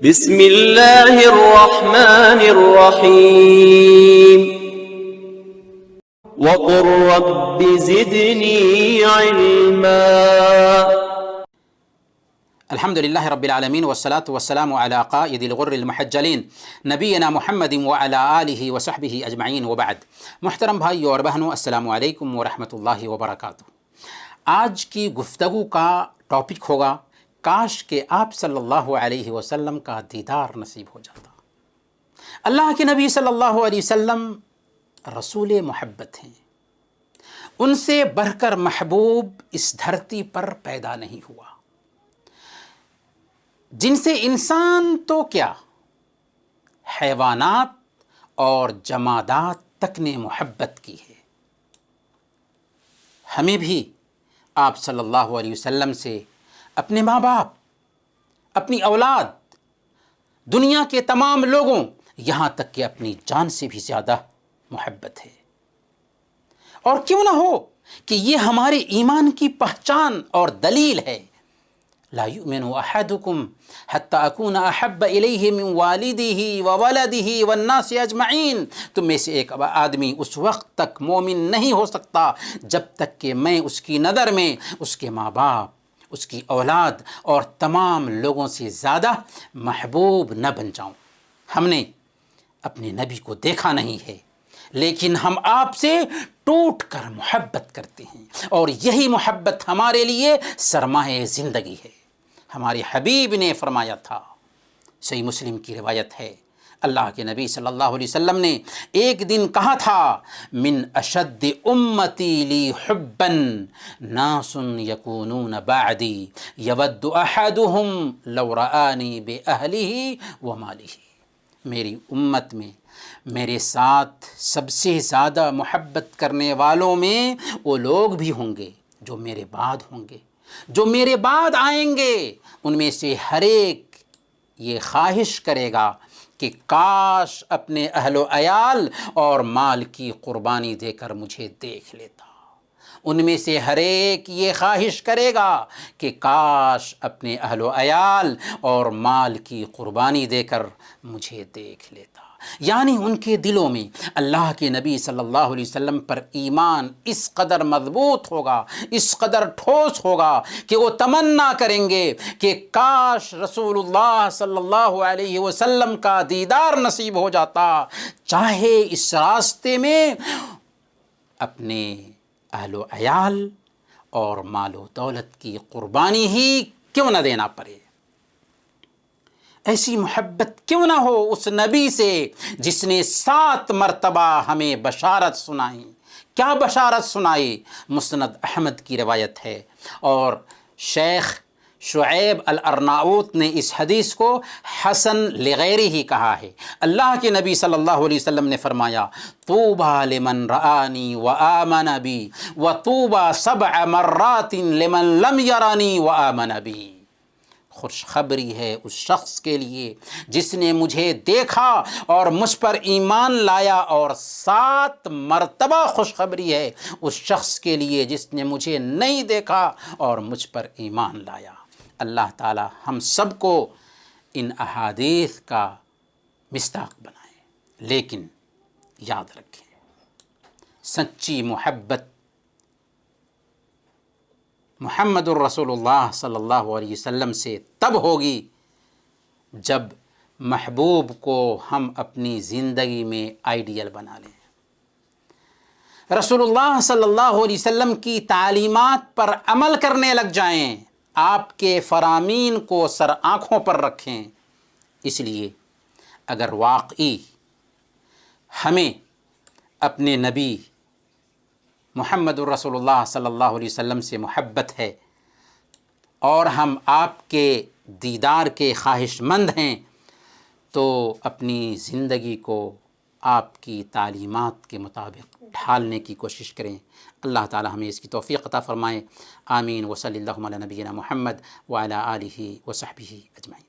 بسم اللہ الرحمن الرحیم وقل رب زدنی علما۔ الحمد للہ رب العالمین والصلاة والسلام علی قائد الغر المحجلین نبینا محمد وعلی آلہ وصحبہ اجمعین وبعد۔ محترم بھائیو اور بہنوں، السلام علیکم ورحمۃ اللہ وبرکاتہ۔ آج کی گفتگو کا ٹاپک ہوگا کاش کہ آپ صلی اللہ علیہ وسلم کا دیدار نصیب ہو جاتا۔ اللہ کے نبی صلی اللہ علیہ وسلم رسول محبت ہیں، ان سے بڑھ کر محبوب اس دھرتی پر پیدا نہیں ہوا، جن سے انسان تو کیا حیوانات اور جمادات تک نے محبت کی ہے۔ ہمیں بھی آپ صلی اللہ علیہ وسلم سے اپنے ماں باپ، اپنی اولاد، دنیا کے تمام لوگوں، یہاں تک کہ اپنی جان سے بھی زیادہ محبت ہے۔ اور کیوں نہ ہو کہ یہ ہمارے ایمان کی پہچان اور دلیل ہے۔ لا یؤمن احدکم حتی اکون احب الیہ من والدہ وولدہ والناس اجمعین۔ تم میں سے ایک آدمی اس وقت تک مومن نہیں ہو سکتا جب تک کہ میں اس کی نظر میں اس کے ماں باپ، اس کی اولاد اور تمام لوگوں سے زیادہ محبوب نہ بن جاؤں۔ ہم نے اپنے نبی کو دیکھا نہیں ہے، لیکن ہم آپ سے ٹوٹ کر محبت کرتے ہیں، اور یہی محبت ہمارے لیے سرمایہ زندگی ہے۔ ہمارے حبیب نے فرمایا تھا، صحیح مسلم کی روایت ہے، اللہ کے نبی صلی اللہ علیہ وسلم نے ایک دن کہا تھا، من اشد امتی لی حبا ناس یکونون بعدی یود احدہم لو رآنی باہلہ ومالہ۔ میری امت میں میرے ساتھ سب سے زیادہ محبت کرنے والوں میں وہ لوگ بھی ہوں گے جو میرے بعد ہوں گے، جو میرے بعد آئیں گے۔ ان میں سے ہر ایک یہ خواہش کرے گا کہ کاش اپنے اہل و عیال اور مال کی قربانی دے کر مجھے دیکھ لیتا۔ ان میں سے ہر ایک یہ خواہش کرے گا کہ کاش اپنے اہل و عیال اور مال کی قربانی دے کر مجھے دیکھ لیتا۔ یعنی ان کے دلوں میں اللہ کے نبی صلی اللہ علیہ وسلم پر ایمان اس قدر مضبوط ہوگا، اس قدر ٹھوس ہوگا کہ وہ تمنا کریں گے کہ کاش رسول اللہ صلی اللہ علیہ وسلم کا دیدار نصیب ہو جاتا، چاہے اس راستے میں اپنے اہل و عیال اور مال و دولت کی قربانی ہی کیوں نہ دینا پڑے۔ ایسی محبت کیوں نہ ہو اس نبی سے جس نے 7 مرتبہ ہمیں بشارت سنائی۔ کیا بشارت سنائی؟ مسند احمد کی روایت ہے، اور شیخ شعیب الارناؤت نے اس حدیث کو حسن لغیرہ ہی کہا ہے۔ اللہ کے نبی صلی اللہ علیہ وسلم نے فرمایا، طوبی لمن رآنی وآمن بی وطوبی 7 مرات لمن لم یرانی وآمن بی۔ خوشخبری ہے اس شخص کے لیے جس نے مجھے دیکھا اور مجھ پر ایمان لایا، اور 7 مرتبہ خوشخبری ہے اس شخص کے لیے جس نے مجھے نہیں دیکھا اور مجھ پر ایمان لایا۔ اللہ تعالی ہم سب کو ان احادیث کا مصداق بنائے، لیکن یاد رکھیں سچی محبت محمد الرسول اللہ صلی اللہ علیہ وسلم سے تب ہوگی جب محبوب کو ہم اپنی زندگی میں آئیڈیل بنا لیں، رسول اللہ صلی اللہ علیہ وسلم کی تعلیمات پر عمل کرنے لگ جائیں، آپ کے فرامین کو سر آنکھوں پر رکھیں۔ اس لیے اگر واقعی ہمیں اپنے نبی محمد الرسول اللہ صلی اللہ علیہ وسلم سے محبت ہے اور ہم آپ کے دیدار کے خواہش مند ہیں، تو اپنی زندگی کو آپ کی تعلیمات کے مطابق ڈھالنے کی کوشش کریں۔ اللہ تعالی ہمیں اس کی توفیق عطا فرمائے۔ آمین۔ وصلی اللہ علی نبینا محمد وعلی آلہ وصحبہ اجمعین۔